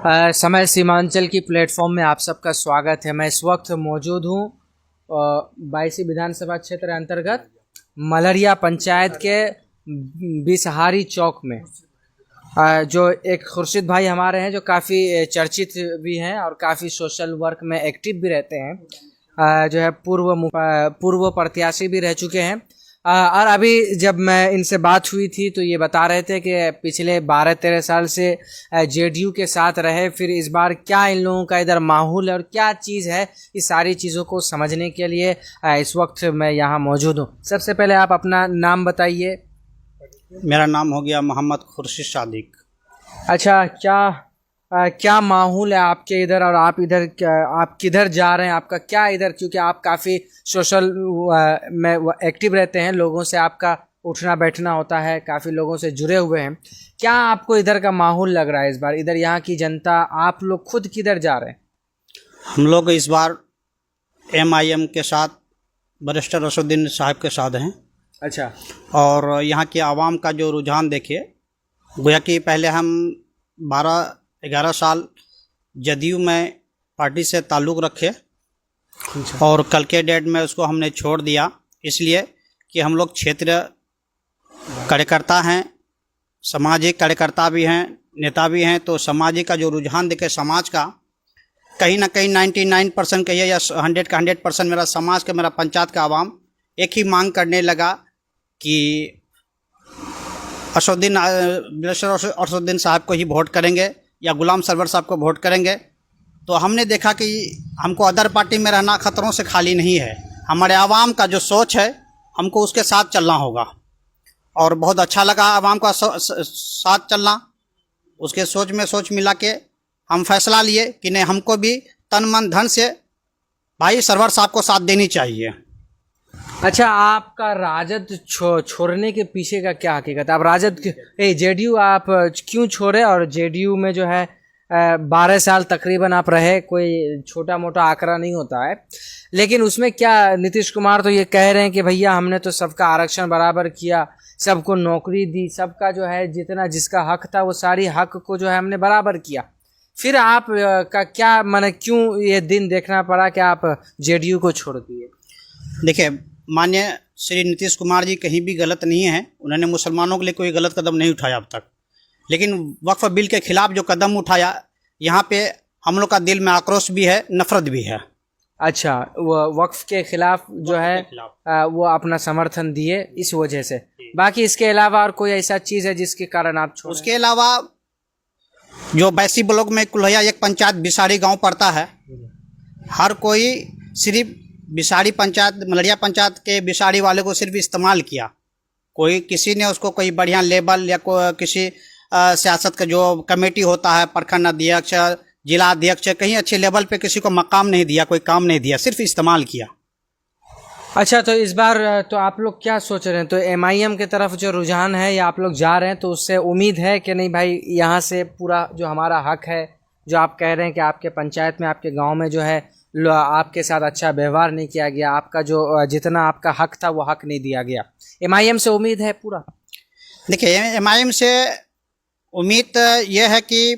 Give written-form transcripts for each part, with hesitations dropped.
समय सीमांचल की प्लेटफॉर्म में आप सबका स्वागत है। मैं इस वक्त मौजूद हूँ बायसी विधानसभा क्षेत्र अंतर्गत मलरिया पंचायत के बिसहारी चौक में। जो एक खुर्शीद भाई हमारे हैं जो काफ़ी चर्चित भी हैं और काफ़ी सोशल वर्क में एक्टिव भी रहते हैं। जो है पूर्व प्रत्याशी भी रह चुके हैं। और अभी जब मैं इनसे बात हुई थी तो ये बता रहे थे कि पिछले 12-13 साल से जेडीयू के साथ रहे, फिर इस बार क्या इन लोगों का इधर माहौल है और क्या चीज़ है, इस सारी चीज़ों को समझने के लिए इस वक्त मैं यहाँ मौजूद हूँ। सबसे पहले आप अपना नाम बताइए। मेरा नाम हो गया मोहम्मद खुर्शीद सादिक। अच्छा, क्या माहौल है आपके इधर और आप किधर जा रहे हैं, आपका क्या इधर, क्योंकि आप काफ़ी सोशल में एक्टिव रहते हैं, लोगों से आपका उठना बैठना होता है, काफ़ी लोगों से जुड़े हुए हैं। क्या आपको इधर का माहौल लग रहा है इस बार, इधर यहाँ की जनता, आप लोग खुद किधर जा रहे हैं? हम लोग इस बार MIM के साथ बैरिस्टर असदुद्दीन साहब के साथ हैं। अच्छा। और यहाँ की आवाम का जो रुझान देखिए, गोया कि पहले हम 12-11 साल जदयू में पार्टी से ताल्लुक़ रखे। अच्छा। और कल के डेट में उसको हमने छोड़ दिया, इसलिए कि हम लोग क्षेत्र कार्यकर्ता हैं, सामाजिक कार्यकर्ता भी हैं, नेता भी हैं। तो सामाजिक का जो रुझान देखे समाज का, कहीं ना कहीं 99% कहिए या 100 का 100% मेरा समाज का, मेरा पंचायत का आवाम एक ही मांग करने लगा कि असदुद्दीन साहब को ही वोट करेंगे या गुलाम सरवर साहब को वोट करेंगे। तो हमने देखा कि हमको अदर पार्टी में रहना खतरों से खाली नहीं है। हमारे आवाम का जो सोच है, हमको उसके साथ चलना होगा। और बहुत अच्छा लगा आवाम का साथ चलना। उसके सोच में सोच मिला के हम फैसला लिए कि नहीं, हमको भी तन मन धन से भाई सरवर साहब को साथ देनी चाहिए। अच्छा, आपका राजद छोड़ने के पीछे का क्या हकीकत है? आप राजद जेडीयू आप क्यों छोड़े? और जेडीयू में जो है 12 साल तकरीबन आप रहे, कोई छोटा मोटा आंकड़ा नहीं होता है, लेकिन उसमें क्या नीतीश कुमार तो ये कह रहे हैं कि भैया हमने तो सबका आरक्षण बराबर किया, सबको नौकरी दी, सबका जो है जितना जिसका हक था वो सारी हक को जो है हमने बराबर किया। फिर आप का क्या माने, क्यों ये दिन देखना पड़ा कि आप जेडीयू को छोड़ दिए? देखिए, माननीय श्री नीतीश कुमार जी कहीं भी गलत नहीं है। उन्होंने मुसलमानों के लिए कोई गलत कदम नहीं उठाया अब तक, लेकिन वक्फ बिल के खिलाफ जो कदम उठाया, यहाँ पे हम लोग का दिल में आक्रोश भी है, नफरत भी है। अच्छा, वो वक्फ के खिलाफ जो है वो अपना समर्थन दिए इस वजह से। बाकी इसके अलावा और कोई ऐसा चीज़ है जिसके कारण आप छोड़े? उसके अलावा जो बैसी ब्लॉक में कुल्हैया एक पंचायत बिसाड़ी गांव पड़ता है, हर कोई सिर्फ बिसाड़ी पंचायत, मलरिया पंचायत के बिसाड़ी वाले को सिर्फ इस्तेमाल किया। कोई किसी ने उसको कोई बढ़िया लेबल या किसी सियासत का जो कमेटी होता है, प्रखंड अध्यक्ष, जिला अध्यक्ष, कहीं अच्छे लेवल पे किसी को मकाम नहीं दिया, कोई काम नहीं दिया, सिर्फ इस्तेमाल किया। अच्छा, तो इस बार तो आप लोग क्या सोच रहे हैं? तो MIM की तरफ जो रुझान है या आप लोग जा रहे हैं, तो उससे उम्मीद है कि नहीं भाई यहाँ से पूरा जो हमारा हक है, जो आप कह रहे हैं कि आपके पंचायत में, आपके गांव में जो है आपके साथ अच्छा व्यवहार नहीं किया गया, आपका जो जितना आपका हक था वो हक नहीं दिया गया, MIM से उम्मीद है पूरा? देखिए, MIM से उम्मीद यह है कि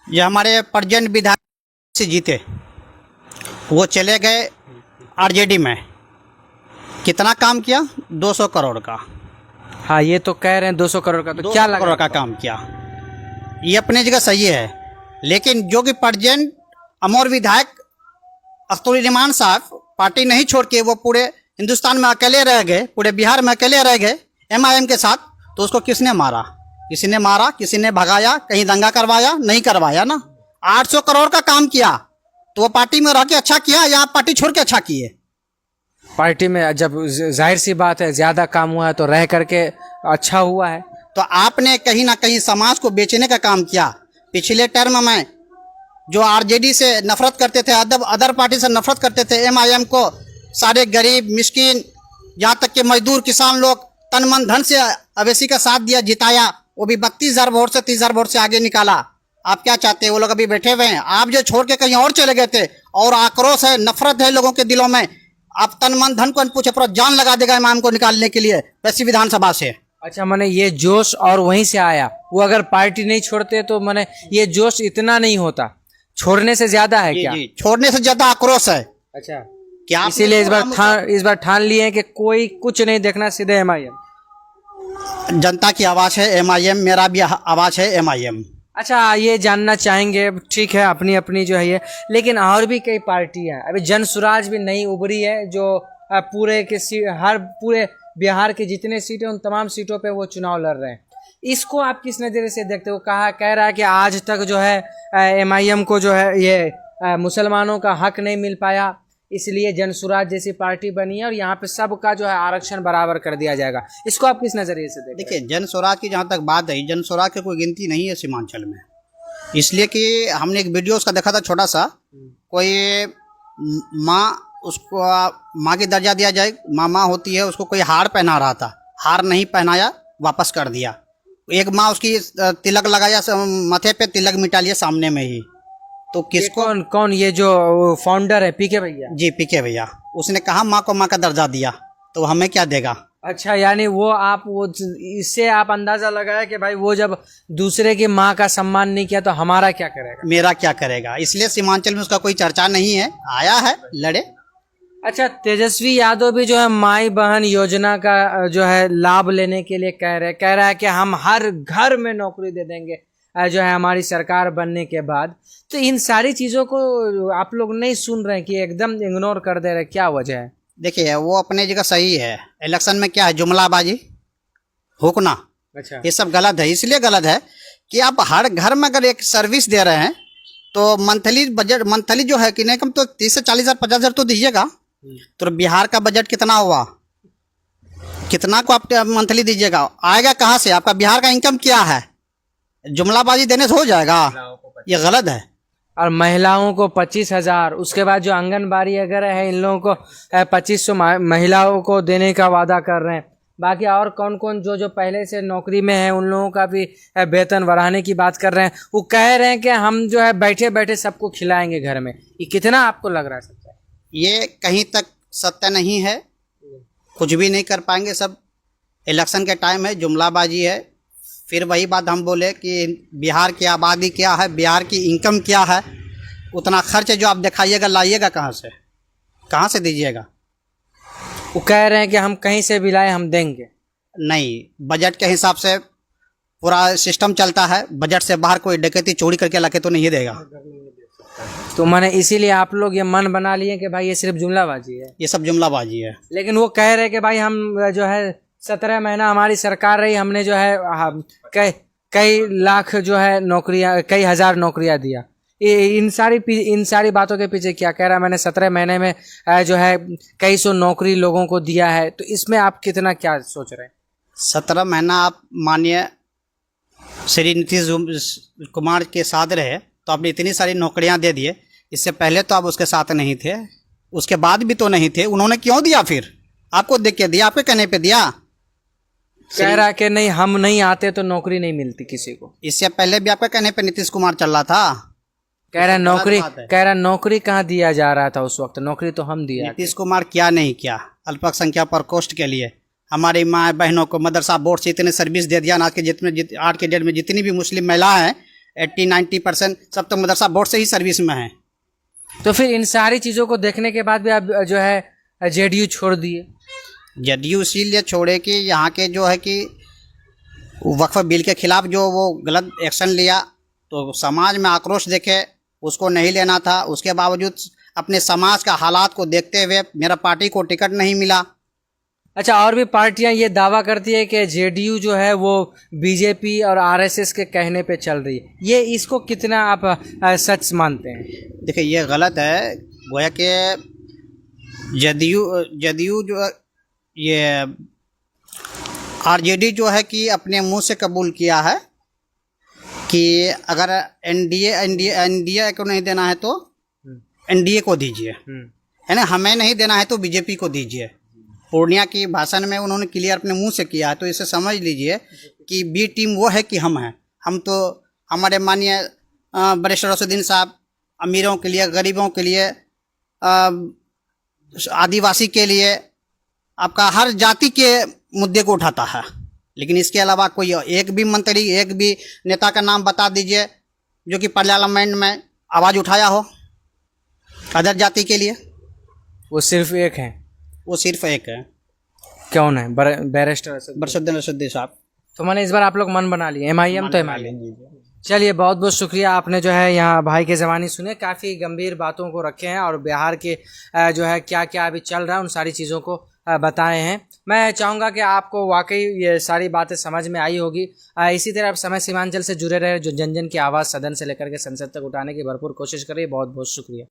जो हमारे प्रेजेंट विधायक से जीते, वो चले गए RJD में। कितना काम किया? 200 करोड़ का। हाँ, ये तो कह रहे हैं 200 करोड़ का, तो क्या लगा? करोड़ का काम किया। ये अपने जगह सही है, लेकिन जो कि प्रेजेंट अमर विधायक अख्तरुज्जमान साहब पार्टी नहीं छोड़ के वो पूरे हिंदुस्तान में अकेले रह गए, पूरे बिहार में अकेले रह गए MIM के साथ। तो उसको किसने मारा? किसी ने मारा, किसी ने भगाया, कहीं दंगा करवाया? नहीं करवाया ना। 800 करोड़ का काम किया, तो वो पार्टी में रह के अच्छा किया या आप पार्टी छोड़ के अच्छा किए? पार्टी में जब जाहिर सी बात है ज़्यादा काम हुआ है तो रह करके अच्छा हुआ है। तो आपने कहीं ना कहीं समाज को बेचने का काम किया। पिछले टर्म में जो RJD से नफरत करते थे, अदर पार्टी से नफरत करते थे, MIM को सारे गरीब मिस्किन, यहाँ तक के मजदूर किसान लोग तन मन धन से अवैसी का साथ दिया, जिताया। वो भी 32,000 वोट से 30,000 वोट से आगे निकाला। आप क्या चाहते हैं? वो लोग अभी बैठे हुए हैं। आप जो छोड़ के कहीं और चले गए थे, और आक्रोश है, नफरत है लोगों के दिलों में। आप तन मन धन को पूछे, पूरा जान लगा देगा इमाम को निकालने के लिए वैसी विधानसभा से। अच्छा, माने ये जोश और वहीं से आया, वो अगर पार्टी नहीं छोड़ते तो माने ये जोश इतना नहीं होता, छोड़ने से ज्यादा है जी क्या? जी, छोड़ने से ज्यादा आक्रोश है अच्छा, कि आपने इसीलिए छोड़ा, इस बार ठान लिए हैं कि कोई कुछ नहीं देखना, सीधे एमआईएम। जनता की आवाज है एमआईएम, मेरा भी आवाज है एमआईएम। अच्छा, ये जानना चाहेंगे, ठीक है, अपनी अपनी जो है ये, लेकिन और भी कई पार्टियां हैं, अभी जन स्वराज भी नई उभरी है जो पूरे के हर पूरे बिहार के जितने सीटें उन तमाम सीटों पे वो चुनाव लड़ रहे हैं। इसको आप किस नज़रिए से देखते हो? कह रहा है कि आज तक जो है एमआईएम को जो है ये मुसलमानों का हक नहीं मिल पाया, इसलिए जन स्वराज जैसी पार्टी बनी है और यहाँ पे सबका जो है आरक्षण बराबर कर दिया जाएगा। इसको आप किस नज़रिए से देखते देखिए, जन स्वराज की जहाँ तक बात है, जन स्वराज की कोई गिनती नहीं है सीमांचल में, इसलिए कि हमने एक वीडियो उसका देखा था छोटा सा, कोई माँ, उसको माँ की दर्जा दिया जाए, माँ होती है, उसको कोई हार पहना रहा था, हार नहीं पहनाया, वापस कर दिया। एक माँ उसकी तिलक लगाया, माथे पे तिलक मिटा लिया सामने में ही, तो किसको? कौन ये जो फाउंडर है पीके भैया? जी, पीके भैया, उसने कहा माँ को माँ का दर्जा दिया, तो हमें क्या देगा? अच्छा, यानी वो इससे आप अंदाजा लगाया कि भाई वो जब दूसरे की माँ का सम्मान नहीं किया तो हमारा क्या करेगा, मेरा क्या करेगा? इसलिए सीमांचल में उसका कोई चर्चा नहीं है, आया है लड़े। अच्छा, तेजस्वी यादव भी जो है माई बहन योजना का जो है लाभ लेने के लिए कह रहा है कि हम हर घर में नौकरी दे देंगे जो है हमारी सरकार बनने के बाद। तो इन सारी चीज़ों को आप लोग नहीं सुन रहे हैं कि एकदम इग्नोर कर दे रहे, क्या वजह है? देखिए, वो अपने जगह सही है, इलेक्शन में क्या है, जुमलाबाजी, हुकना, अच्छा, ये सब गलत है। इसलिए गलत है कि आप हर घर में अगर एक सर्विस दे रहे हैं तो मंथली बजट, मंथली जो है कि नहीं कम तो 30 से 40 हज़ार 50 हज़ार तो दीजिएगा। तो बिहार का बजट कितना हुआ, कितना को आप मंथली दीजिएगा? आएगा कहाँ से? आपका बिहार का इनकम क्या है? जुमलाबाजी देने से हो जाएगा? ये गलत है। और महिलाओं को 25,000, उसके बाद जो आंगनबाड़ी वगैरह है इन लोगों को 2500 महिलाओं को देने का वादा कर रहे हैं। बाकी और कौन कौन जो पहले से नौकरी में है उन लोगों का भी वेतन बढ़ाने की बात कर रहे हैं। वो कह रहे हैं कि हम जो है बैठे बैठे सबको खिलाएंगे घर में। ये कितना आपको लग रहा है सच्चा? ये कहीं तक सत्य नहीं है, कुछ भी नहीं कर पाएंगे, सब इलेक्शन के टाइम है, जुमलाबाजी है। फिर वही बात हम बोले कि बिहार की आबादी क्या है, बिहार की इनकम क्या है, उतना खर्च जो आप दिखाइएगा लाइएगा कहाँ से दीजिएगा? वो कह रहे हैं कि हम कहीं से भी लाए हम देंगे। नहीं, बजट के हिसाब से पूरा सिस्टम चलता है, बजट से बाहर कोई डकैती चोरी करके लाके तो नहीं देगा। तो मैंने इसीलिए आप लोग ये मन बना लिए कि भाई ये सिर्फ जुमलाबाजी है, ये सब जुमलाबाजी है। लेकिन वो कह रहे हैं कि भाई हम जो है 17 महीना हमारी सरकार रही, हमने जो है कई लाख जो है नौकरियां, कई हजार नौकरियां दिया। इन सारी बातों के पीछे क्या कह रहा है? मैंने 17 महीने में जो है कई सौ नौकरी लोगों को दिया है, तो इसमें आप कितना क्या सोच रहे हैं? 17 महीना आप मानिए श्री नीतीश कुमार के साथ रहे तो आपने इतनी सारी नौकरियां दे दिए। इससे पहले तो आप उसके साथ नहीं थे, उसके बाद भी तो नहीं थे। उन्होंने क्यों दिया? फिर आपको देख के दिया, आपके कहने पे दिया? कह रहा कि नहीं, हम नहीं आते तो नौकरी नहीं मिलती किसी को। इससे पहले भी आपके कहने पे नीतीश कुमार चल रहा था। कह रहा नौकरी कहाँ दिया जा रहा था उस वक्त? नौकरी तो हम दिया। नीतीश कुमार क्या नहीं किया अल्पसंख्यक प्रकोष्ठ के लिए? हमारी माँ बहनों को मदरसा बोर्ड से इतने सर्विस दे दिया। आज के डेट में जितनी भी मुस्लिम महिलाएं हैं 80-90% सब तो मदरसा बोर्ड से ही सर्विस में हैं। तो फिर इन सारी चीज़ों को देखने के बाद भी आप जो है जेडीयू छोड़ दिए? जेडीयू इसीलिए छोड़े कि यहाँ के जो है कि वक्फ बिल के खिलाफ जो वो गलत एक्शन लिया तो समाज में आक्रोश देखे, उसको नहीं लेना था। उसके बावजूद अपने समाज का हालात को देखते हुए मेरा पार्टी को टिकट नहीं मिला। अच्छा, और भी पार्टियां ये दावा करती है कि जेडीयू जो है वो बीजेपी और आरएसएस के कहने पे चल रही है। ये इसको कितना आप सच मानते हैं? देखिए, ये गलत है। गोया कि जदयू जो ये आरजेडी जो है कि अपने मुंह से कबूल किया है कि अगर एनडीए को नहीं देना है तो एनडीए को दीजिए, है ना, हमें नहीं देना है तो बीजेपी को दीजिए। पूर्णिया की भाषण में उन्होंने क्लियर अपने मुंह से किया है। तो इसे समझ लीजिए कि बी टीम वो है कि हम तो हमारे माननीय बरिष्ठ रसूद्दीन साहब अमीरों के लिए, गरीबों के लिए, आदिवासी के लिए, आपका हर जाति के मुद्दे को उठाता है। लेकिन इसके अलावा कोई एक भी मंत्री, एक भी नेता का नाम बता दीजिए जो कि पार्लियामेंट में आवाज़ उठाया हो अदर जाति के लिए। वो सिर्फ एक हैं। वो सिर्फ एक है, कौन है? बैरिस्टर असद। बरसुद्दीन रशीदी साहब। तो मैंने इस बार आप लोग मन बना लिए, MIM तो MIM। चलिए, बहुत बहुत शुक्रिया, आपने जो है यहाँ भाई के ज़बानी सुने, काफ़ी गंभीर बातों को रखे हैं और बिहार के जो है क्या क्या अभी चल रहा है उन सारी चीज़ों को बताए हैं। मैं चाहूँगा कि आपको वाकई ये सारी बातें समझ में आई होगी। इसी तरह आप समय सीमांचल से जुड़े रहे, जो जन जन की आवाज़ सदन से लेकर के संसद तक उठाने की भरपूर कोशिश करिए। बहुत बहुत शुक्रिया।